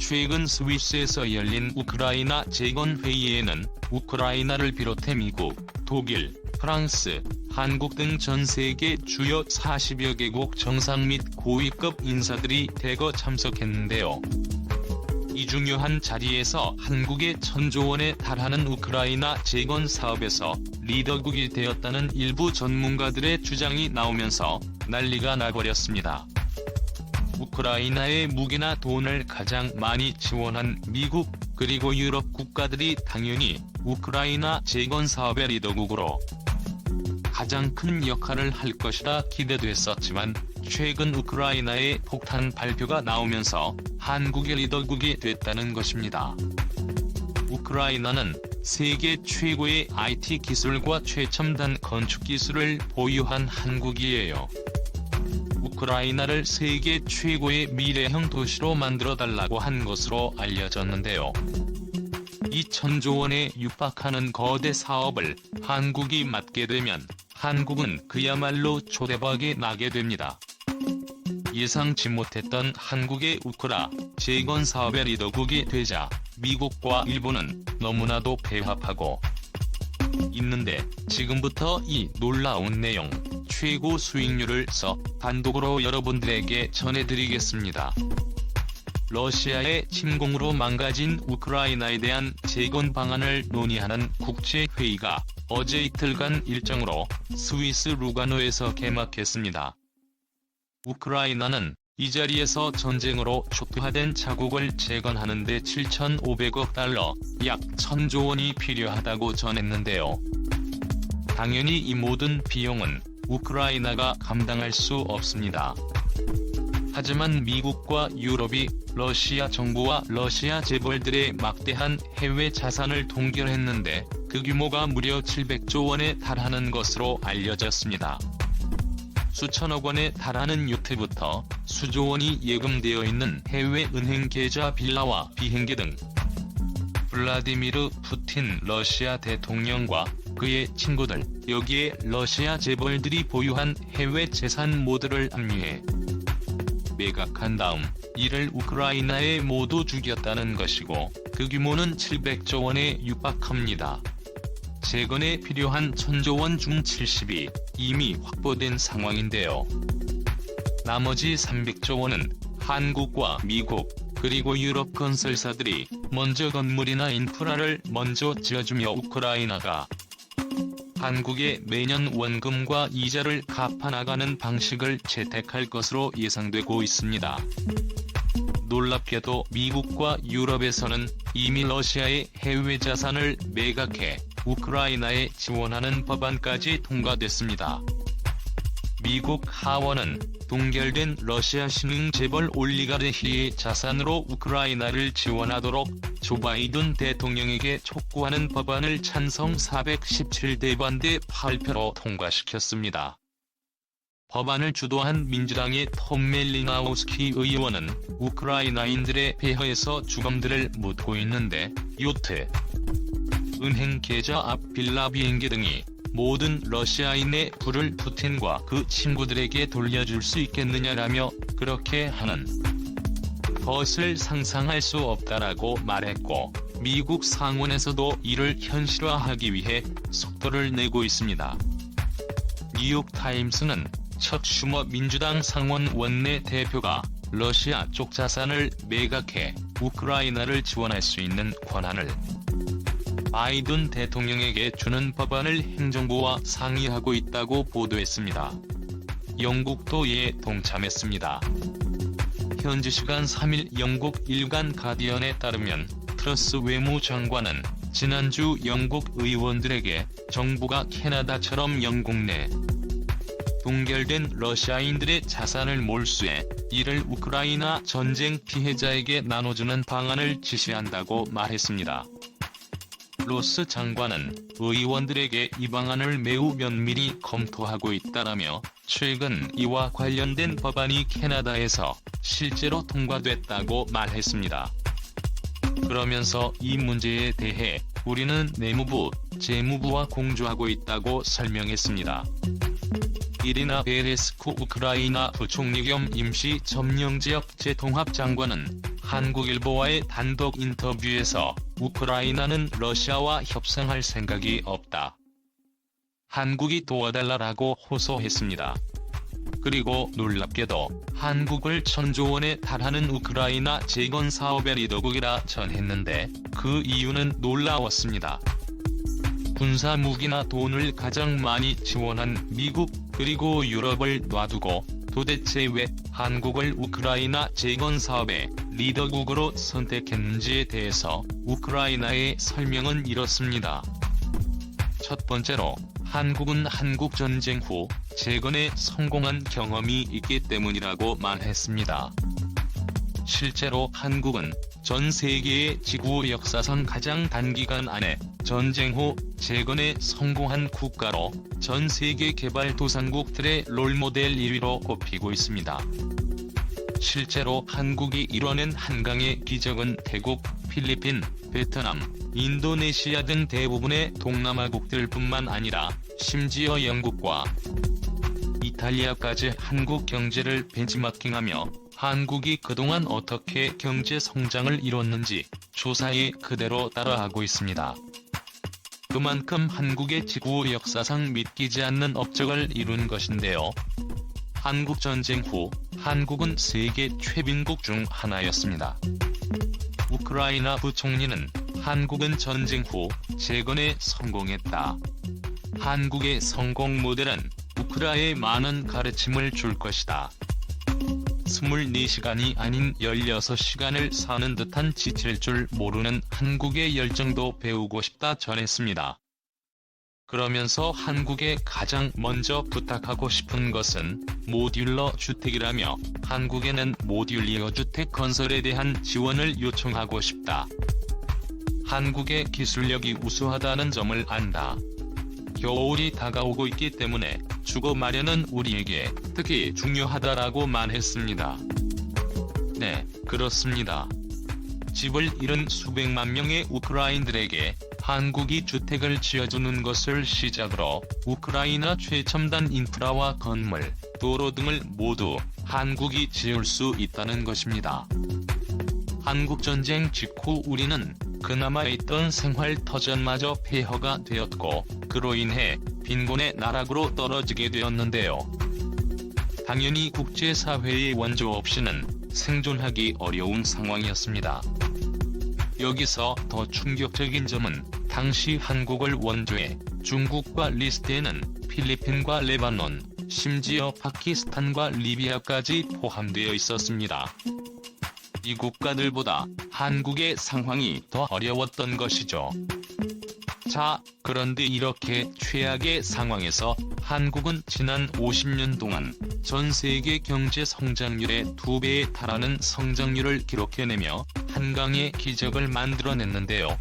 최근 스위스에서 열린 우크라이나 재건회의에는 우크라이나를 비롯해 미국, 독일, 프랑스, 한국 등 전 세계 주요 40여 개국 정상 및 고위급 인사들이 대거 참석했는데요. 이 중요한 자리에서 한국의 1,000조 원에 달하는 우크라이나 재건 사업에서 리더국이 되었다는 일부 전문가들의 주장이 나오면서 난리가 나버렸습니다. 우크라이나에 무기나 돈을 가장 많이 지원한 미국, 그리고 유럽 국가들이 당연히 우크라이나 재건 사업의 리더국으로 가장 큰 역할을 할 것이라 기대됐었지만 최근 우크라이나의 폭탄 발표가 나오면서 한국의 리더국이 됐다는 것입니다. 우크라이나는 세계 최고의 IT 기술과 최첨단 건축 기술을 보유한 한국이에요. 우크라이나를 세계 최고의 미래형 도시로 만들어달라고 한 것으로 알려졌는데요. 2,000조 원에 육박하는 거대 사업을 한국이 맡게 되면 한국은 그야말로 초대박이 나게 됩니다. 예상치 못했던 한국의 우크라 재건 사업의 리더국이 되자 미국과 일본은 너무나도 배합하고 있는데, 지금부터 이 놀라운 내용 최고 수익률을 단독으로 여러분들에게 전해드리겠습니다. 러시아의 침공으로 망가진 우크라이나에 대한 재건 방안을 논의하는 국제회의가 어제 이틀간 일정으로 스위스 루가노에서 개막했습니다. 우크라이나는 이 자리에서 전쟁으로 초토화된 자국을 재건하는 데 7,500억 달러, 약 1,000조 원이 필요하다고 전했는데요. 당연히 이 모든 비용은 우크라이나가 감당할 수 없습니다. 하지만 미국과 유럽이 러시아 정부와 러시아 재벌들의 막대한 해외 자산을 동결했는데 그 규모가 무려 700조 원에 달하는 것으로 알려졌습니다. 수천억 원에 달하는 요트부터 수조 원이 예금되어 있는 해외 은행 계좌 빌라와 비행기 등 블라디미르 푸틴 러시아 대통령과 그의 친구들, 여기에 러시아 재벌들이 보유한 해외 재산 모두를 압류해 매각한 다음 이를 우크라이나에 모두 주겠다는 것이고, 그 규모는 700조 원에 육박합니다. 재건에 필요한 1,000조 원 중 70이 이미 확보된 상황인데요. 나머지 300조 원은 한국과 미국, 그리고 유럽 건설사들이 먼저 건물이나 인프라를 먼저 지어주며 우크라이나가 한국에 매년 원금과 이자를 갚아나가는 방식을 채택할 것으로 예상되고 있습니다. 놀랍게도 미국과 유럽에서는 이미 러시아의 해외 자산을 매각해 우크라이나에 지원하는 법안까지 통과됐습니다. 미국 하원은 동결된 러시아 신흥 재벌 올리가르히의 자산으로 우크라이나를 지원하도록 조 바이든 대통령에게 촉구하는 법안을 찬성 417대 반대 8표로 통과시켰습니다. 법안을 주도한 민주당의 톰 멜리나우스키 의원은 우크라이나인들의 폐허에서 죽음들을 묻고 있는데 요트, 은행 계좌 앞 빌라 비행기 등이 모든 러시아인의 부를 푸틴과 그 친구들에게 돌려줄 수 있겠느냐라며 그렇게 하는 것을 상상할 수 없다라고 말했고, 미국 상원에서도 이를 현실화하기 위해 속도를 내고 있습니다. 뉴욕타임스는 척 슈머 민주당 상원 원내 대표가 러시아 쪽 자산을 매각해 우크라이나를 지원할 수 있는 권한을 바이든 대통령에게 주는 법안을 행정부와 상의하고 있다고 보도했습니다. 영국도 이에 동참했습니다. 현지 시간 3일 영국 일간 가디언에 따르면 트러스 외무장관은 지난주 영국 의원들에게 정부가 캐나다처럼 영국 내 동결된 러시아인들의 자산을 몰수해 이를 우크라이나 전쟁 피해자에게 나눠주는 방안을 지시한다고 말했습니다. 로스 장관은 의원들에게 이 방안을 매우 면밀히 검토하고 있다라며 최근 이와 관련된 법안이 캐나다에서 실제로 통과됐다고 말했습니다. 그러면서 이 문제에 대해 우리는 내무부, 재무부와 공조하고 있다고 설명했습니다. 이리나 베레스쿠 우크라이나 부총리 겸 임시 점령지역 재통합장관은 한국일보와의 단독 인터뷰에서 우크라이나는 러시아와 협상할 생각이 없다. 한국이 도와달라라고 호소했습니다. 그리고 놀랍게도 한국을 1,000조 원에 달하는 우크라이나 재건 사업의 리더국이라 전했는데 그 이유는 놀라웠습니다. 군사 무기나 돈을 가장 많이 지원한 미국 그리고 유럽을 놔두고 도대체 왜 한국을 우크라이나 재건 사업의 리더국으로 선택했는지에 대해서 우크라이나의 설명은 이렇습니다. 첫 번째로 한국은 한국전쟁 후 재건에 성공한 경험이 있기 때문이라고 말했습니다. 실제로 한국은 전 세계의 지구 역사상 가장 단기간 안에 전쟁 후 재건에 성공한 국가로 전 세계 개발도상국들의 롤모델 1위로 꼽히고 있습니다. 실제로 한국이 이뤄낸 한강의 기적은 태국, 필리핀, 베트남, 인도네시아 등 대부분의 동남아국들뿐만 아니라 심지어 영국과 이탈리아까지 한국 경제를 벤치마킹하며 한국이 그동안 어떻게 경제 성장을 이뤘는지 조사에 그대로 따라하고 있습니다. 그만큼 한국의 지구 역사상 믿기지 않는 업적을 이룬 것인데요. 한국 전쟁 후 한국은 세계 최빈국 중 하나였습니다. 우크라이나 부총리는 한국은 전쟁 후 재건에 성공했다. 한국의 성공 모델은 우크라이나에 많은 가르침을 줄 것이다. 24시간이 아닌 16시간을 사는 듯한 지칠 줄 모르는 한국의 열정도 배우고 싶다 전했습니다. 그러면서 한국에 가장 먼저 부탁하고 싶은 것은 모듈러 주택이라며 한국에는 모듈리어 주택 건설에 대한 지원을 요청하고 싶다. 한국의 기술력이 우수하다는 점을 안다. 겨울이 다가오고 있기 때문에 주거 마련은 우리에게 특히 중요하다라고 말했습니다. 네, 그렇습니다. 집을 잃은 수백만 명의 우크라이나들에게 한국이 주택을 지어주는 것을 시작으로 우크라이나 최첨단 인프라와 건물, 도로 등을 모두 한국이 지을 수 있다는 것입니다. 한국전쟁 직후 우리는 그나마 있던 생활터전마저 폐허가 되었고 그로 인해 빈곤의 나락으로 떨어지게 되었는데요. 당연히 국제사회의 원조 없이는 생존하기 어려운 상황이었습니다. 여기서 더 충격적인 점은 당시 한국을 원조해 중국과 리스트에는 필리핀과 레바논, 심지어 파키스탄과 리비아까지 포함되어 있었습니다. 이 국가들보다 한국의 상황이 더 어려웠던 것이죠. 자, 그런데 이렇게 최악의 상황에서 한국은 지난 50년 동안 전 세계 경제 성장률의 2배에 달하는 성장률을 기록해내며 한강의 기적을 만들어냈는데요.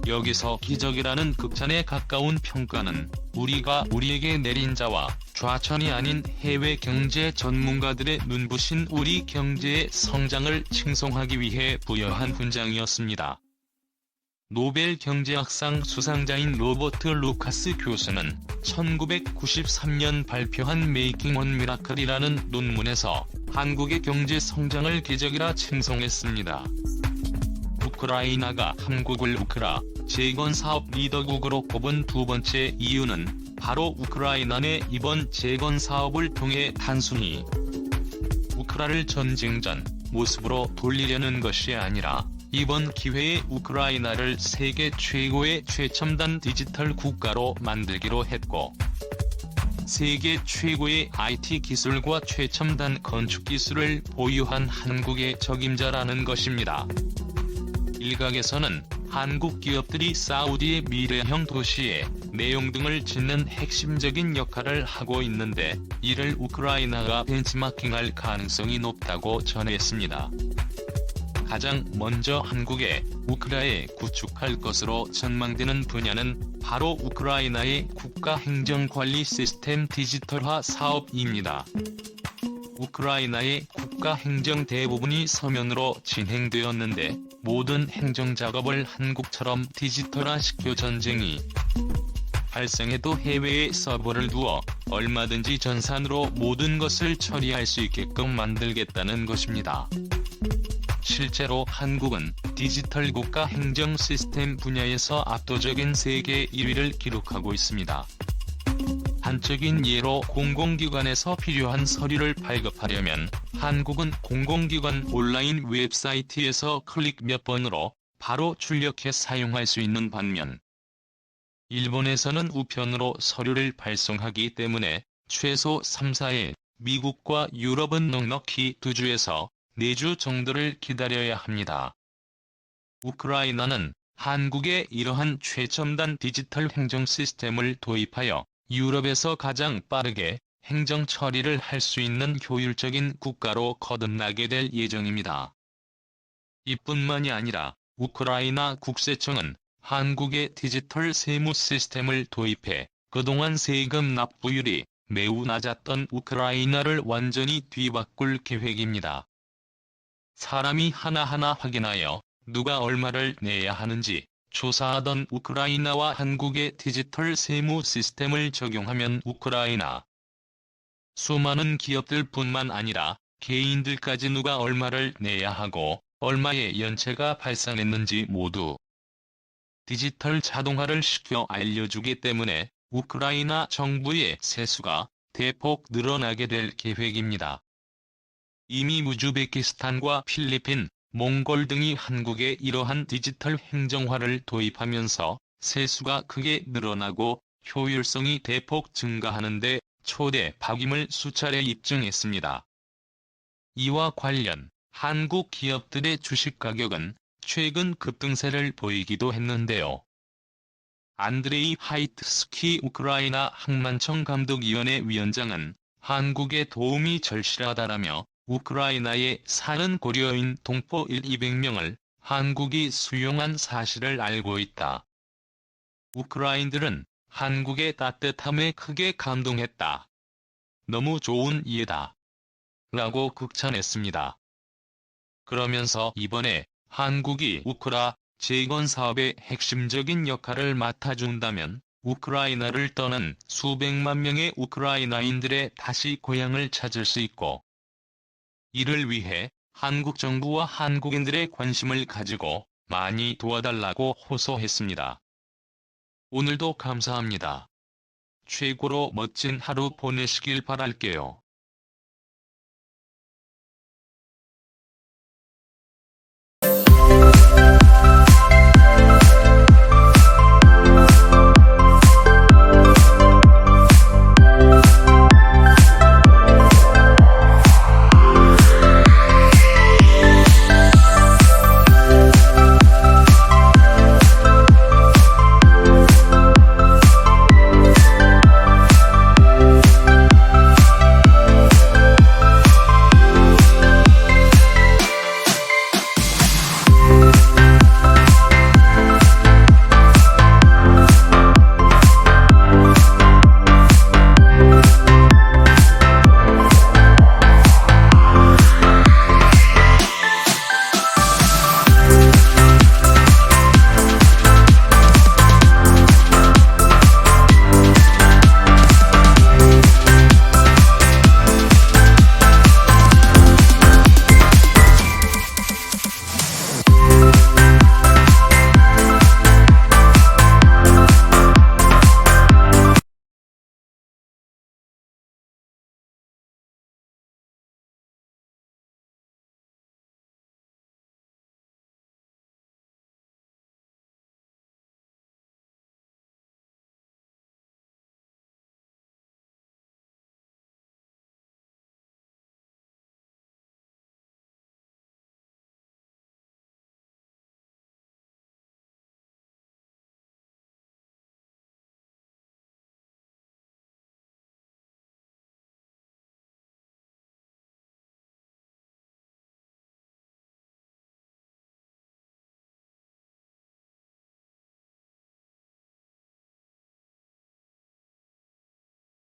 여기서 기적이라는 극찬에 가까운 평가는 우리가 우리에게 내린 자와 좌천이 아닌 해외 경제 전문가들의 눈부신 우리 경제의 성장을 칭송하기 위해 부여한 훈장이었습니다. 노벨 경제학상 수상자인 로버트 루카스 교수는 1993년 발표한 메이킹 원 미라클이라는 논문에서 한국의 경제 성장을 기적이라 칭송했습니다. 우크라이나가 한국을 우크라 재건 사업 리더국으로 꼽은 두 번째 이유는 바로 우크라이나 내 이번 재건 사업을 통해 단순히 우크라를 전쟁 전 모습으로 돌리려는 것이 아니라 이번 기회에 우크라이나를 세계 최고의 최첨단 디지털 국가로 만들기로 했고 세계 최고의 IT 기술과 최첨단 건축 기술을 보유한 한국의 적임자라는 것입니다. 일각에서는 한국 기업들이 사우디의 미래형 도시에 내용 등을 짓는 핵심적인 역할을 하고 있는데 이를 우크라이나가 벤치마킹할 가능성이 높다고 전했습니다. 가장 먼저 한국에 우크라이나에 구축할 것으로 전망되는 분야는 바로 우크라이나의 국가행정관리 시스템 디지털화 사업입니다. 우크라이나의 국가행정 대부분이 서면으로 진행되었는데 모든 행정작업을 한국처럼 디지털화시켜 전쟁이 발생해도 해외에 서버를 두어 얼마든지 전산으로 모든 것을 처리할 수 있게끔 만들겠다는 것입니다. 실제로 한국은 디지털 국가 행정 시스템 분야에서 압도적인 세계 1위를 기록하고 있습니다. 단적인 예로 공공기관에서 필요한 서류를 발급하려면 한국은 공공기관 온라인 웹사이트에서 클릭 몇 번으로 바로 출력해 사용할 수 있는 반면, 일본에서는 우편으로 서류를 발송하기 때문에 최소 3-4일, 미국과 유럽은 넉넉히 2주에서 4주 정도를 기다려야 합니다. 우크라이나는 한국의 이러한 최첨단 디지털 행정 시스템을 도입하여 유럽에서 가장 빠르게 행정 처리를 할 수 있는 효율적인 국가로 거듭나게 될 예정입니다. 이뿐만이 아니라 우크라이나 국세청은 한국의 디지털 세무 시스템을 도입해 그동안 세금 납부율이 매우 낮았던 우크라이나를 완전히 뒤바꿀 계획입니다. 사람이 하나하나 확인하여 누가 얼마를 내야 하는지 조사하던 우크라이나와 한국의 디지털 세무 시스템을 적용하면 우크라이나 수많은 기업들뿐만 아니라 개인들까지 누가 얼마를 내야 하고 얼마의 연체가 발생했는지 모두 디지털 자동화를 시켜 알려주기 때문에 우크라이나 정부의 세수가 대폭 늘어나게 될 계획입니다. 이미 우즈베키스탄과 필리핀, 몽골 등이 한국에 이러한 디지털 행정화를 도입하면서 세수가 크게 늘어나고 효율성이 대폭 증가하는 데 초대 박임을 수차례 입증했습니다. 이와 관련 한국 기업들의 주식 가격은 최근 급등세를 보이기도 했는데요. 안드레이 하이트스키 우크라이나 항만청 감독위원회 위원장은 한국의 도움이 절실하다라며 우크라이나에 사는 고려인 동포 200명을 한국이 수용한 사실을 알고 있다. 우크라인들은 한국의 따뜻함에 크게 감동했다. 너무 좋은 이해다. 라고 극찬했습니다. 그러면서 이번에 한국이 우크라 재건 사업의 핵심적인 역할을 맡아준다면 우크라이나를 떠난 수백만 명의 우크라이나인들의 다시 고향을 찾을 수 있고, 이를 위해 한국 정부와 한국인들의 관심을 가지고 많이 도와달라고 호소했습니다. 오늘도 감사합니다. 최고로 멋진 하루 보내시길 바랄게요.